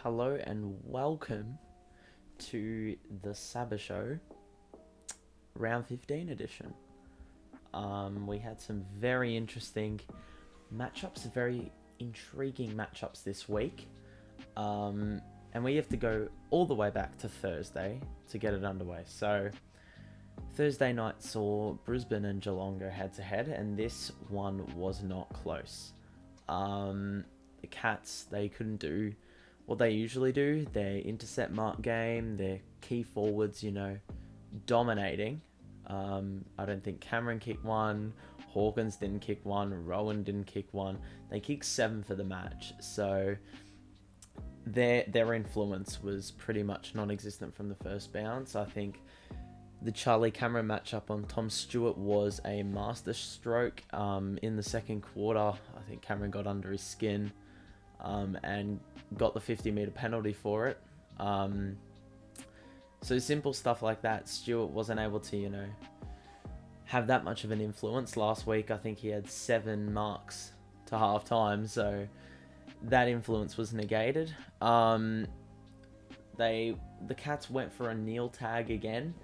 Hello and welcome to the Saba Show, Round 15 edition. We had some very interesting matchups, very intriguing matchups this week. And we have to go all the way back to Thursday to get it underway. So, Thursday night saw Brisbane and Geelong go head to head, and this one was not close. The Cats, they couldn't do what they usually do, their intercept mark game, their key forwards, dominating. I don't think Cameron kicked one, Hawkins didn't kick one, Rowan didn't kick one. They kicked 7 for the match, so their influence was pretty much non-existent from the first bounce. I think the Charlie Cameron matchup on Tom Stewart was a masterstroke. In the second quarter, I think Cameron got under his skin and got the 50-metre penalty for it. So simple stuff like that. Stewart wasn't able to, have that much of an influence. Last week, I think he had 7 marks to half-time, so that influence was negated. The Cats went for a kneel tag again,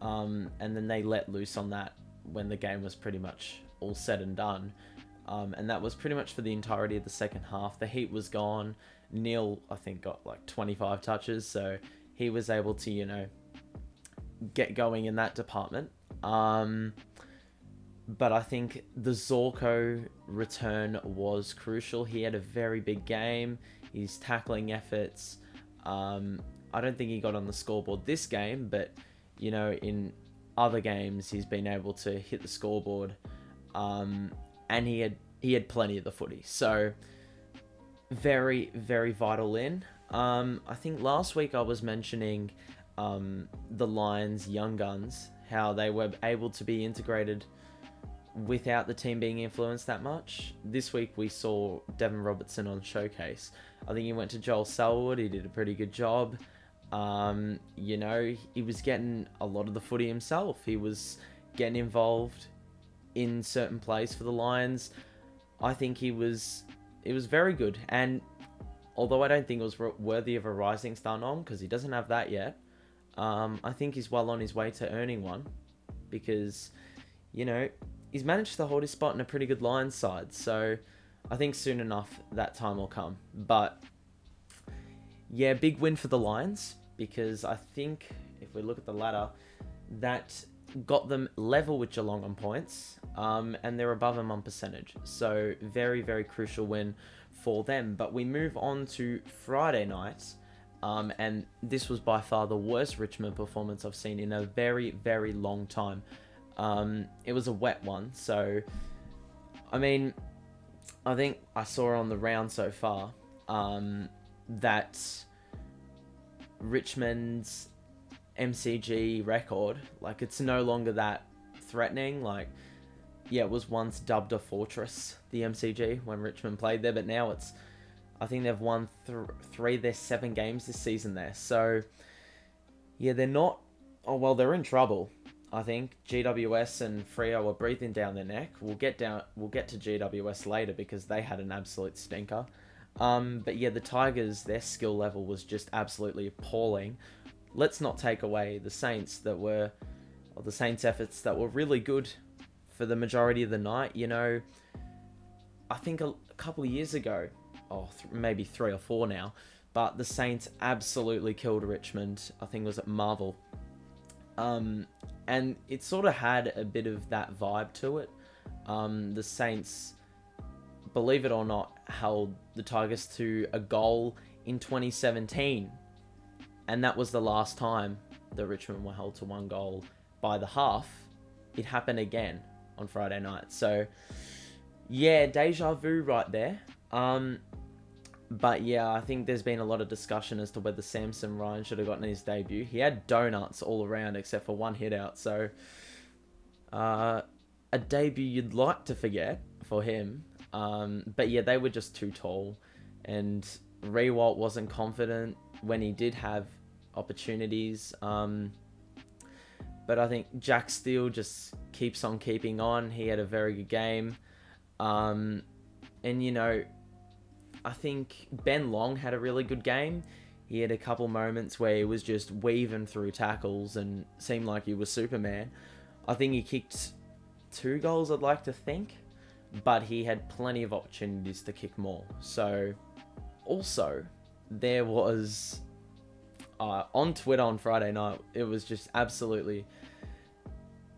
and then they let loose on that when the game was pretty much all said and done. And that was pretty much for the entirety of the second half. The heat was gone. Neil, I think, got like 25 touches, so he was able to, get going in that department. But I think the Zorko return was crucial. He had a very big game. His tackling efforts. I don't think he got on the scoreboard this game, but, in other games, he's been able to hit the scoreboard. And he had plenty of the footy. So, very, very vital in. I think last week I was mentioning the Lions' young guns, how they were able to be integrated without the team being influenced that much. This week we saw Devon Robertson on Showcase. I think he went to Joel Selwood. He did a pretty good job. He was getting a lot of the footy himself. He was getting involved in certain plays for the Lions. I think it was very good. And although I don't think it was worthy of a rising star nom, because he doesn't have that yet, I think he's well on his way to earning one, because, he's managed to hold his spot in a pretty good Lions side. So I think soon enough that time will come. But yeah, big win for the Lions, because I think if we look at the ladder, that got them level with Geelong on points, and they're above them on percentage. So very, very crucial win for them. But we move on to Friday night, and this was by far the worst Richmond performance I've seen in a very, very long time. It was a wet one, so I think I saw on the round so far that Richmond's MCG record, it's no longer that threatening. It was once dubbed a fortress, the MCG, when Richmond played there, but now I think they've won 3 of their 7 games this season there. So yeah, they're in trouble. I think GWS and Freo are breathing down their neck. We'll get to GWS later, because they had an absolute stinker. But yeah, the Tigers, their skill level was just absolutely appalling. Let's not take away the Saints' efforts that were really good for the majority of the night. I think a couple of years ago, maybe 3 or 4 now, but the Saints absolutely killed Richmond. I think it was at Marvel. And it sort of had a bit of that vibe to it. The Saints, believe it or not, held the Tigers to a goal in 2017. And that was the last time that Richmond were held to 1 goal by the half. It happened again on Friday night. So, yeah, deja vu right there. But yeah, I think there's been a lot of discussion as to whether Samson Ryan should have gotten his debut. He had donuts all around except for 1 hit out. So, a debut you'd like to forget for him. But yeah, they were just too tall. And Rewalt wasn't confident when he did have opportunities. But I think Jack Steele just keeps on keeping on. He had a very good game. And, I think Ben Long had a really good game. He had a couple moments where he was just weaving through tackles and seemed like he was Superman. I think he kicked 2 goals, I'd like to think, but he had plenty of opportunities to kick more. So, also, there was, on Twitter on Friday night, it was just absolutely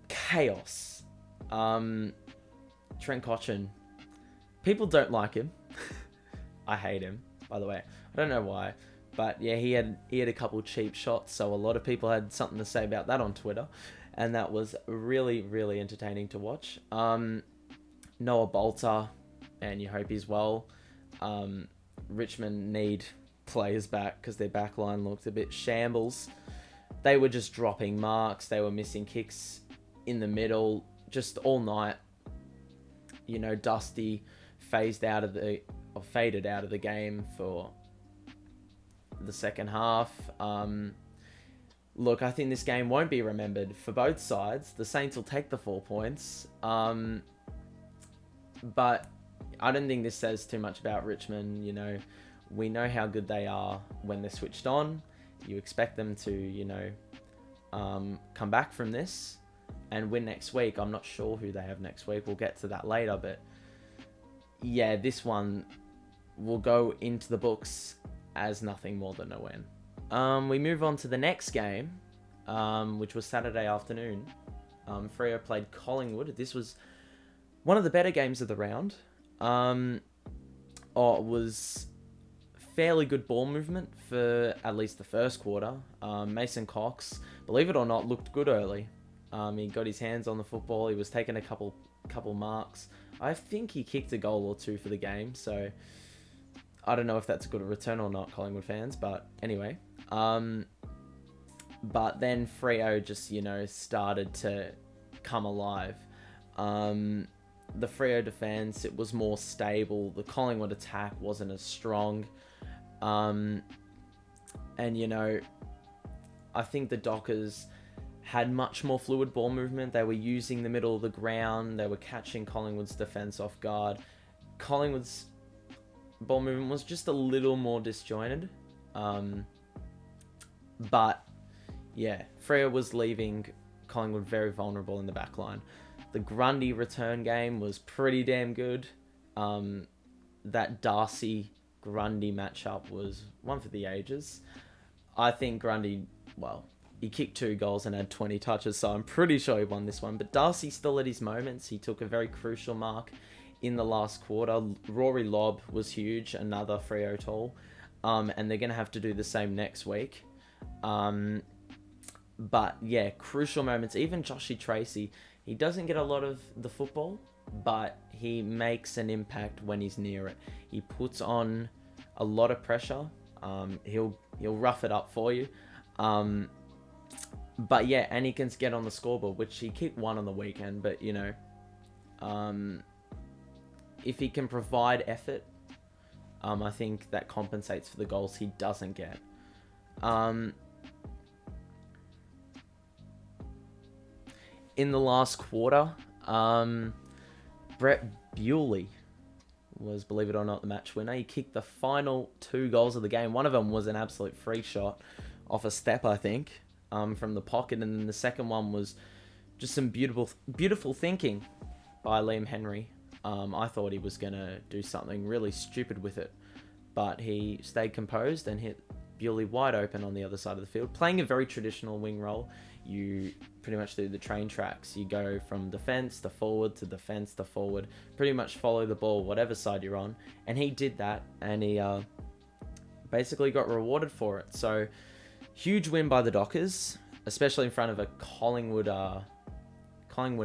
chaos. Trent Cotchin, people don't like him. I hate him, by the way. I don't know why. But yeah, he had a couple cheap shots, so a lot of people had something to say about that on Twitter, and that was really, really entertaining to watch. Noah Bolter, and you hope he's well. Richmond need players back because their backline looked a bit shambles. They were just dropping marks. They were missing kicks in the middle just all night. You know, Dusty faded out of the game for the second half. Look, I think this game won't be remembered for both sides. The Saints will take the 4 points. But I don't think this says too much about Richmond. You know, we know how good they are when they're switched on. You expect them to, you know, come back from this and win next week. I'm not sure who they have next week. We'll get to that later. But yeah, this one will go into the books as nothing more than a win. We move on to the next game, which was Saturday afternoon. Freo played Collingwood. This was one of the better games of the round. It was fairly good ball movement for at least the first quarter. Mason Cox, believe it or not, looked good early. He got his hands on the football. He was taking a couple marks. I think he kicked a goal or 2 for the game, so I don't know if that's a good return or not, Collingwood fans, but anyway. But then Freo just, you know, started to come alive. The Freo defense, it was more stable. The Collingwood attack wasn't as strong. And, you know, I think the Dockers had much more fluid ball movement. They were using the middle of the ground. They were catching Collingwood's defense off guard. Collingwood's ball movement was just a little more disjointed. But yeah, Freo was leaving Collingwood very vulnerable in the back line. The Grundy return game was pretty damn good. That Darcy-Grundy matchup was one for the ages. I think Grundy, well, he kicked 2 goals and had 20 touches, so I'm pretty sure he won this one. But Darcy still had his moments. He took a very crucial mark in the last quarter. Rory Lobb was huge, another Freo tall. And they're going to have to do the same next week. But yeah, crucial moments. Even Joshy Tracy, he doesn't get a lot of the football, but he makes an impact when he's near it. He puts on a lot of pressure. He'll rough it up for you. But yeah, and he can get on the scoreboard, which he kicked 1 on the weekend. But, you know, if he can provide effort, I think that compensates for the goals he doesn't get. In the last quarter, Brett Bewley was, believe it or not, the match winner. He kicked the final 2 goals of the game. One of them was an absolute free shot off a step, I think, from the pocket. And then the second one was just some beautiful thinking by Liam Henry. I thought he was going to do something really stupid with it, but he stayed composed and hit Bewley wide open on the other side of the field. Playing a very traditional wing role, you pretty much do the train tracks. You go from defence to forward to defence to forward, pretty much follow the ball whatever side you're on. And he did that, and he basically got rewarded for it. So, huge win by the Dockers, especially in front of a Collingwood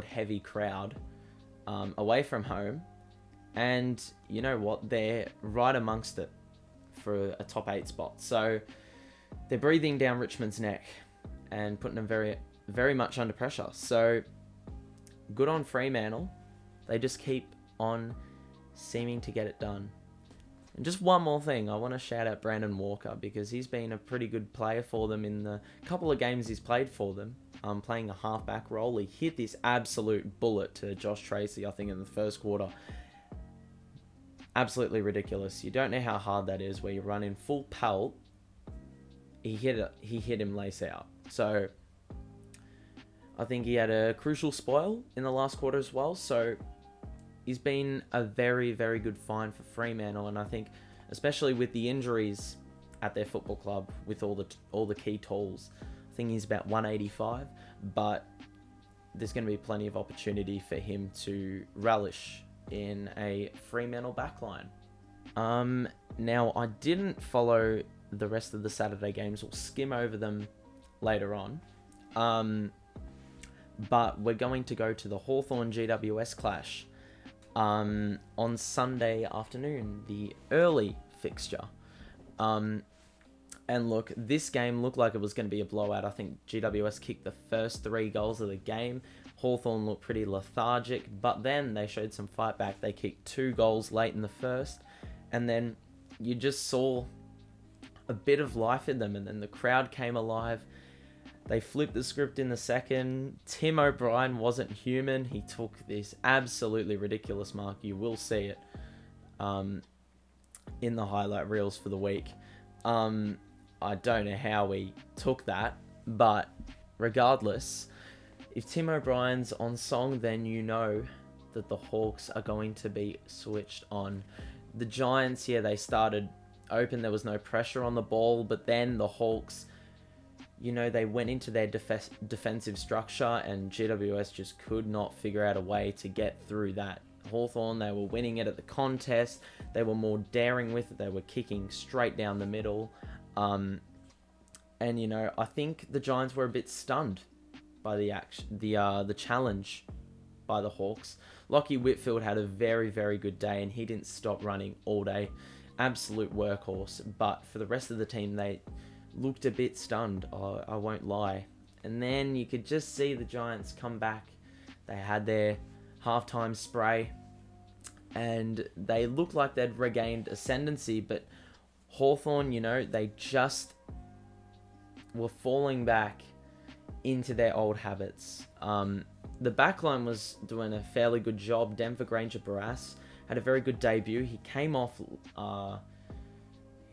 heavy crowd. Away from home, and you know what, they're right amongst it for a top 8 spot, so they're breathing down Richmond's neck and putting them very, very much under pressure. So good on Fremantle. They just keep on seeming to get it done. And just one more thing, I want to shout out Brandon Walker, because he's been a pretty good player for them in the couple of games he's played for them. Playing a halfback role. He hit this absolute bullet to Josh Tracy, I think, in the first quarter. Absolutely ridiculous. You don't know how hard that is, where you run in full pelt he hit him lace out. So I think he had a crucial spoil in the last quarter as well. So he's been a very, very good find for Fremantle, and I think especially with the injuries at their football club with all the key tools, I think he's about 185, but there's going to be plenty of opportunity for him to relish in a Fremantle backline. Now, I didn't follow the rest of the Saturday games. We'll skim over them later on. But we're going to go to the Hawthorn GWS clash on Sunday afternoon, the early fixture. And look, this game looked like it was going to be a blowout. I think GWS kicked the first 3 goals of the game. Hawthorn looked pretty lethargic, but then they showed some fight back. They kicked 2 goals late in the first, and then you just saw a bit of life in them, and then the crowd came alive. They flipped the script in the second. Tim O'Brien wasn't human. He took this absolutely ridiculous mark. You will see it in the highlight reels for the week. I don't know how we took that, but regardless, if Tim O'Brien's on song, then you know that the Hawks are going to be switched on. The Giants, yeah, they started open. There was no pressure on the ball, but then the Hawks, you know, they went into their defensive structure, and GWS just could not figure out a way to get through that. Hawthorn, they were winning it at the contest. They were more daring with it. They were kicking straight down the middle. And, you know, I think the Giants were a bit stunned by the challenge by the Hawks. Lachie Whitfield had a very, very good day, and he didn't stop running all day. Absolute workhorse. But for the rest of the team, they looked a bit stunned, I won't lie. And then you could just see the Giants come back. They had their halftime spray, and they looked like they'd regained ascendancy, but Hawthorn, you know, they just were falling back into their old habits. The backline was doing a fairly good job. Denver Granger-Barras had a very good debut. He came off...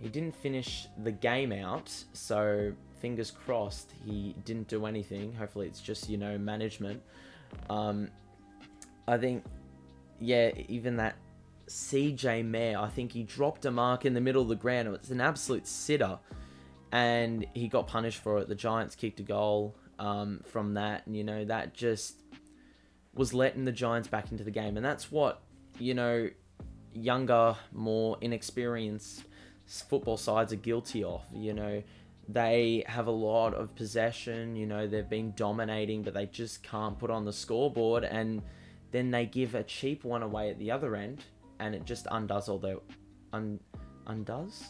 he didn't finish the game out, so fingers crossed he didn't do anything. Hopefully it's just, you know, management. I think, yeah, even that CJ Mayer, I think he dropped a mark in the middle of the ground. It was an absolute sitter, and he got punished for it. The Giants kicked a goal from that, and, you know, that just was letting the Giants back into the game. And that's what, you know, younger, more inexperienced football sides are guilty of. You know, they have a lot of possession, you know, they've been dominating, but they just can't put on the scoreboard, and then they give a cheap one away at the other end, and it just undoes all their undoes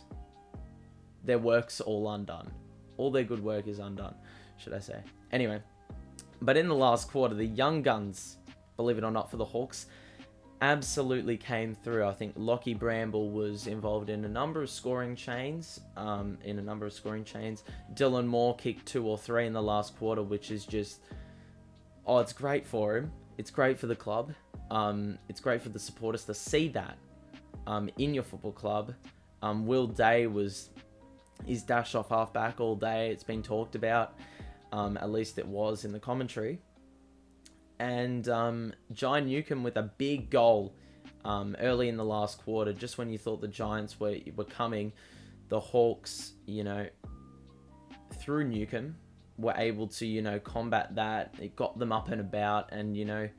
their work's all undone. All their good work is undone, should I say. Anyway, but in the last quarter, the young guns, believe it or not, for the Hawks absolutely came through. I think Lachie Bramble was involved in a number of scoring chains. Dylan Moore kicked 2 or 3 in the last quarter, which is just, it's great for him. It's great for the club. It's great for the supporters to see that in your football club. Will Day is dash off halfback all day. It's been talked about. At least it was in the commentary. And Jai Newcomb with a big goal early in the last quarter, just when you thought the Giants were coming. The Hawks, you know, through Newcomb, were able to, you know, combat that. It got them up and about, and, you know,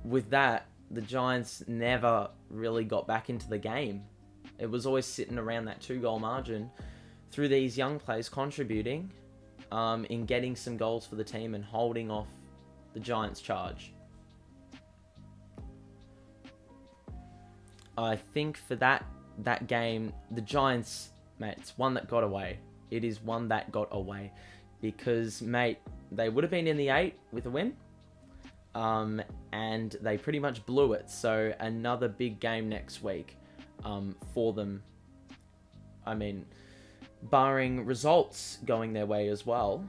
with that, the Giants never really got back into the game. It was always sitting around that 2-goal margin through these young players contributing in getting some goals for the team and holding off the Giants' charge. I think for that game, the Giants, mate, it's one that got away. It is one that got away because, mate, they would have been in the 8 with a win, and they pretty much blew it. So another big game next week for them. I mean, barring results going their way as well,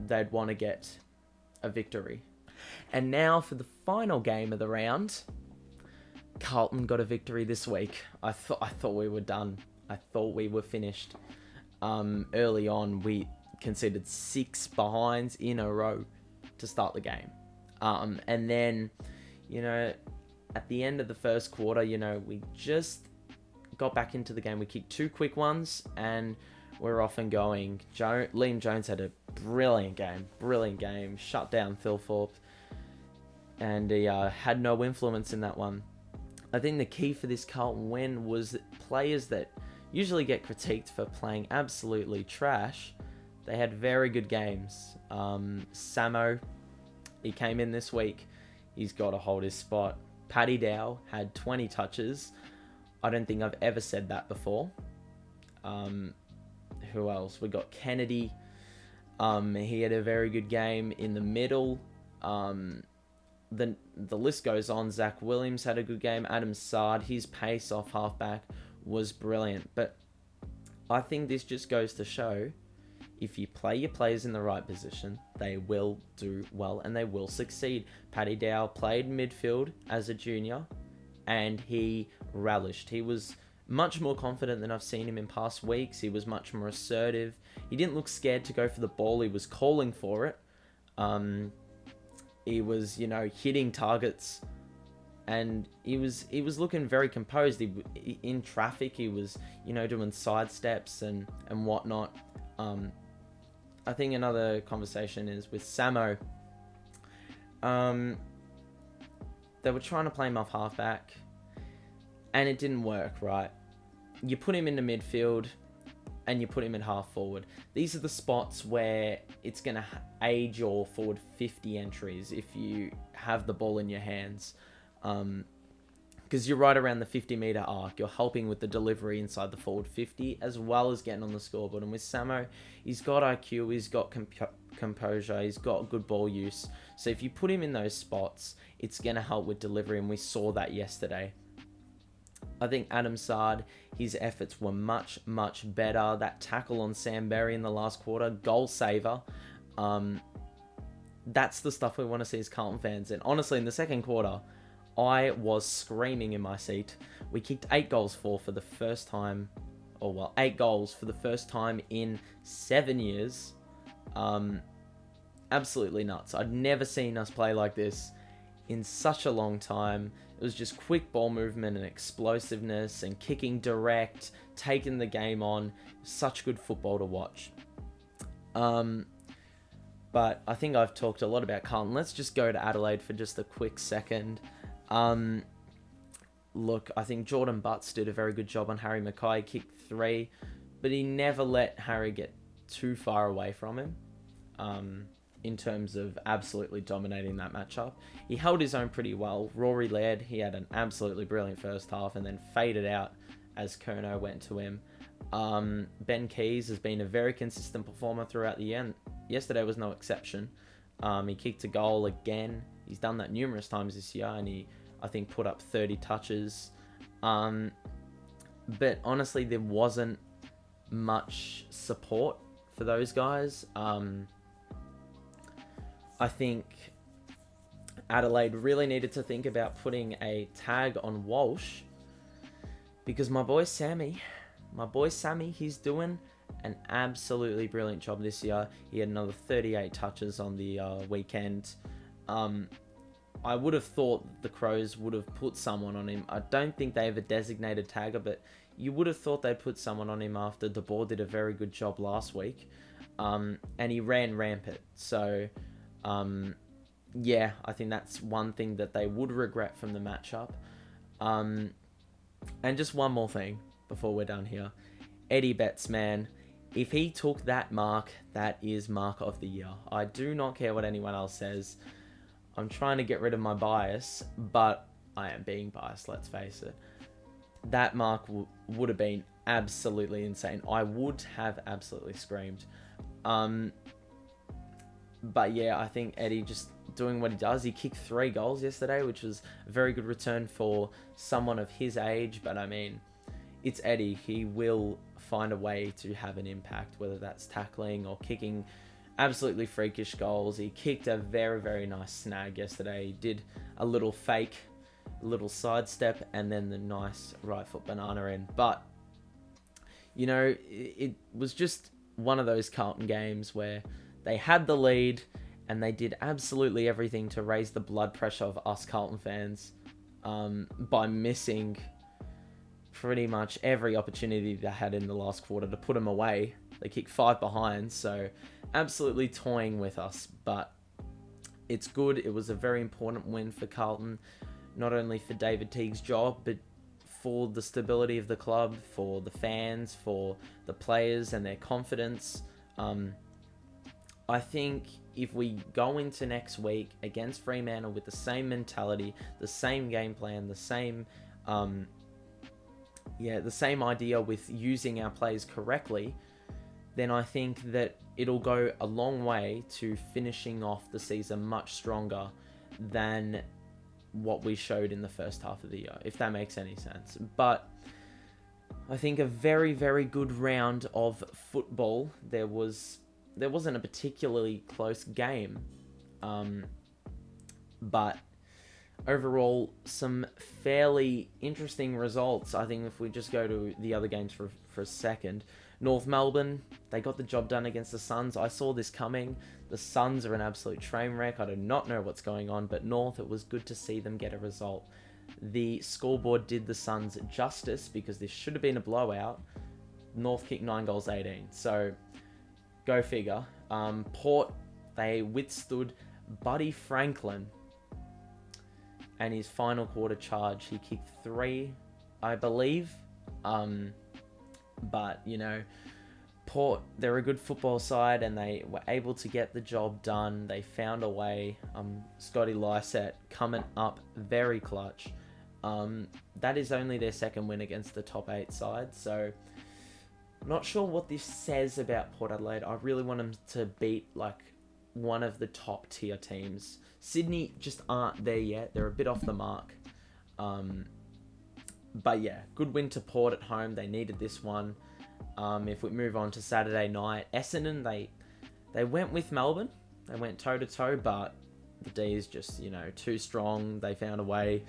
they'd want to get a victory. And now for the final game of the round, Carlton got a victory this week. I thought we were done. I thought we were finished. Early on, we conceded 6 behinds in a row to start the game. And then, at the end of the first quarter, we just got back into the game. We kicked 2 quick ones, and we're off and going. Liam Jones had a brilliant game, shut down Thilthorpe, and he had no influence in that one. I think the key for this Carlton win was that players that usually get critiqued for playing absolutely trash, they had very good games. Samo, he came in this week. He's got to hold his spot. Paddy Dow had 20 touches. I don't think I've ever said that before. Who else? We got Kennedy. He had a very good game in the middle. The list goes on. Zach Williams had a good game. Adam Sard, his pace off halfback was brilliant. But I think this just goes to show, if you play your players in the right position, they will do well and they will succeed. Paddy Dow played midfield as a junior, and he relished. He was much more confident than I've seen him in past weeks. He was much more assertive. He didn't look scared to go for the ball. He was calling for it. He was, hitting targets, and he was looking very composed. In traffic, he was, doing side steps and whatnot. I think another conversation is with Samo. They were trying to play him off halfback, and it didn't work, right? You put him into midfield, and you put him in half forward. These are the spots where it's going to aid your forward 50 entries if you have the ball in your hands. Because you're right around the 50-metre arc. You're helping with the delivery inside the forward 50, as well as getting on the scoreboard. And with Samo, he's got IQ, he's got composure, he's got good ball use. So if you put him in those spots, it's going to help with delivery, and we saw that yesterday. I think Adam Sard, his efforts were much, much better. That tackle on Sam Berry in the last quarter, goal saver. That's the stuff we want to see as Carlton fans. And honestly, in the second quarter, I was screaming in my seat. We kicked 8 goals for the first time. 8 goals for the first time in 7 years. Absolutely nuts. I'd never seen us play like this in such a long time. It was just quick ball movement and explosiveness and kicking direct, taking the game on. Such good football to watch. But I think I've talked a lot about Carlton. Let's just go to Adelaide for just a quick second. Look, I think Jordan Butts did a very good job on Harry Mackay. Kicked 3, but he never let Harry get too far away from him. In terms of absolutely dominating that matchup. He held his own pretty well. Rory Laird, he had an absolutely brilliant first half and then faded out as Curnow went to him. Ben Keys has been a very consistent performer throughout the end. Yesterday was no exception. He kicked a goal again. He's done that numerous times this year, and he, I think, put up 30 touches. But honestly, there wasn't much support for those guys. I think Adelaide really needed to think about putting a tag on Walsh, because my boy Sammy, he's doing an absolutely brilliant job this year. He had another 38 touches on the weekend. I would have thought the Crows would have put someone on him. I don't think they have a designated tagger, but you would have thought they'd put someone on him after De Boer did a very good job last week. And he ran rampant. So, yeah, I think that's one thing that they would regret from the matchup. And just one more thing before we're done here. Eddie Betts, man, if he took that mark, that is mark of the year. I do not care what anyone else says. I'm trying to get rid of my bias, but I am being biased, let's face it. That mark would have been absolutely insane. I would have absolutely screamed. But yeah, I think Eddie just doing what he does. He kicked 3 goals yesterday, which was a very good return for someone of his age. But I mean, it's Eddie. He will find a way to have an impact, whether that's tackling or kicking absolutely freakish goals. He kicked a very, very nice snag yesterday. He did a little fake, a little sidestep, and then the nice right foot banana in. But it was just one of those Carlton games where they had the lead and they did absolutely everything to raise the blood pressure of us Carlton fans by missing pretty much every opportunity they had in the last quarter to put them away. They kicked 5 behind, so absolutely toying with us, but it's good. It was a very important win for Carlton, not only for David Teague's job, but for the stability of the club, for the fans, for the players and their confidence. I think if we go into next week against Fremantle with the same mentality, the same game plan, the same idea with using our players correctly, then I think that it'll go a long way to finishing off the season much stronger than what we showed in the first half of the year, if that makes any sense. But I think a very, very good round of football. There wasn't a particularly close game, but overall some fairly interesting results. I think if we just go to the other games for a second, North Melbourne, they got the job done against the Suns. I saw this coming. The Suns are an absolute train wreck. I do not know what's going on, but North, it was good to see them get a result. The scoreboard did the Suns justice because this should have been a blowout. North kicked 9 goals, 18. So, go figure. Port, they withstood Buddy Franklin and his final quarter charge. He kicked 3, I believe. But, Port, they're a good football side and they were able to get the job done. They found a way. Scotty Lysett coming up very clutch. That is only their second win against the top 8 side. So, not sure what this says about Port Adelaide. I really want them to beat one of the top tier teams. Sydney just aren't there yet. They're a bit off the mark. But yeah, good win to Port at home. They needed this one. If we move on to Saturday night, Essendon, they went with Melbourne. They went toe-to-toe, but the D is just, too strong. They found a way.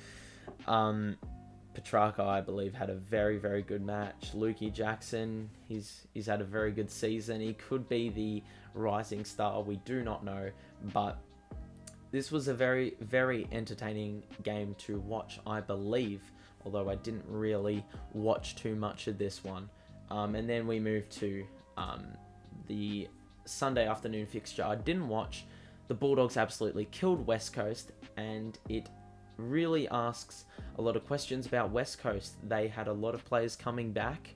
Petrarca, I believe, had a very, very good match. Lukey Jackson, he's had a very good season. He could be the rising star. We do not know, but this was a very, very entertaining game to watch, I believe, although I didn't really watch too much of this one. And then we moved to the Sunday afternoon fixture. I didn't watch. The Bulldogs absolutely killed West Coast, and it really asks a lot of questions about West Coast. They had a lot of players coming back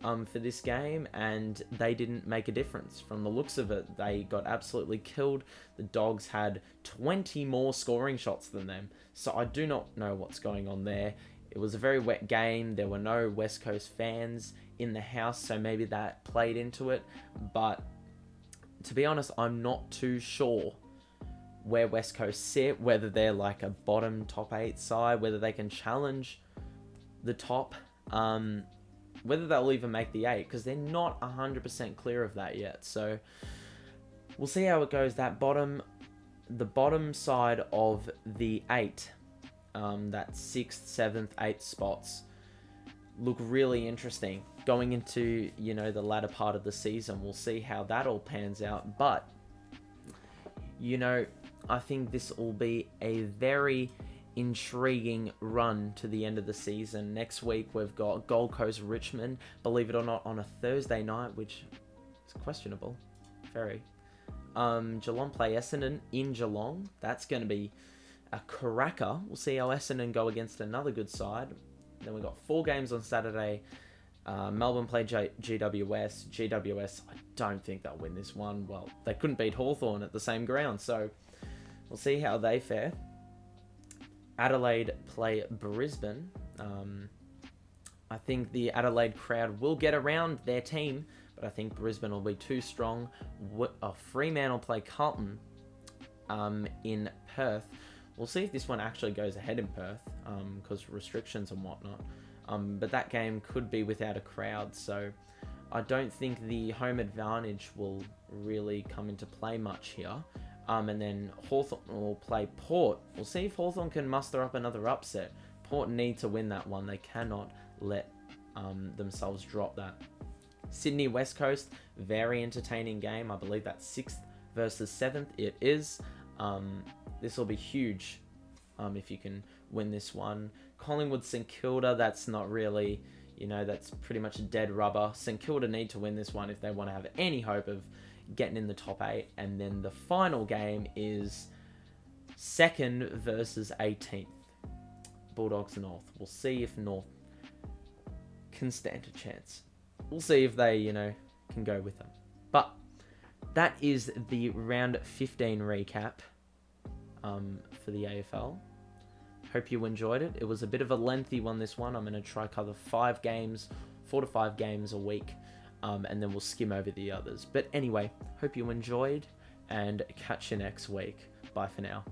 for this game, and they didn't make a difference. From the looks of it, they got absolutely killed. The Dogs had 20 more scoring shots than them, so I do not know what's going on there. It was a very wet game. There were no West Coast fans in the house, so maybe that played into it. But to be honest, I'm not too sure where West Coast sit, whether they're like a bottom top 8 side, whether they can challenge the top, whether they'll even make the 8, because they're not 100% clear of that yet. So we'll see how it goes. The bottom side of the 8, that 6th, 7th, 8th spots look really interesting going into, the latter part of the season. We'll see how that all pans out. But, I think this will be a very intriguing run to the end of the season. Next week, we've got Gold Coast Richmond, believe it or not, on a Thursday night, which is questionable. Very. Geelong play Essendon in Geelong. That's going to be a cracker. We'll see how Essendon go against another good side. Then we've got 4 games on Saturday. Melbourne play GWS. GWS, I don't think they'll win this one. Well, they couldn't beat Hawthorn at the same ground, so we'll see how they fare. Adelaide play Brisbane. I think the Adelaide crowd will get around their team, but I think Brisbane will be too strong. Fremantle play Carlton in Perth. We'll see if this one actually goes ahead in Perth, because restrictions and whatnot. But that game could be without a crowd, so I don't think the home advantage will really come into play much here. And then Hawthorn will play Port. We'll see if Hawthorn can muster up another upset. Port need to win that one. They cannot let themselves drop that. Sydney West Coast, very entertaining game. I believe that's 6th versus 7th. It is. This will be huge if you can win this one. Collingwood, St Kilda, that's not really, that's pretty much a dead rubber. St Kilda need to win this one if they want to have any hope of getting in the top 8. And then the final game is 2nd versus 18th. Bulldogs North. We'll see if North can stand a chance. We'll see if they, can go with them. But that is the round 15 recap for the AFL. Hope you enjoyed it. It was a bit of a lengthy one, this one. I'm going to try cover 4 to 5 games a week, and then we'll skim over the others. But anyway, hope you enjoyed, and catch you next week. Bye for now.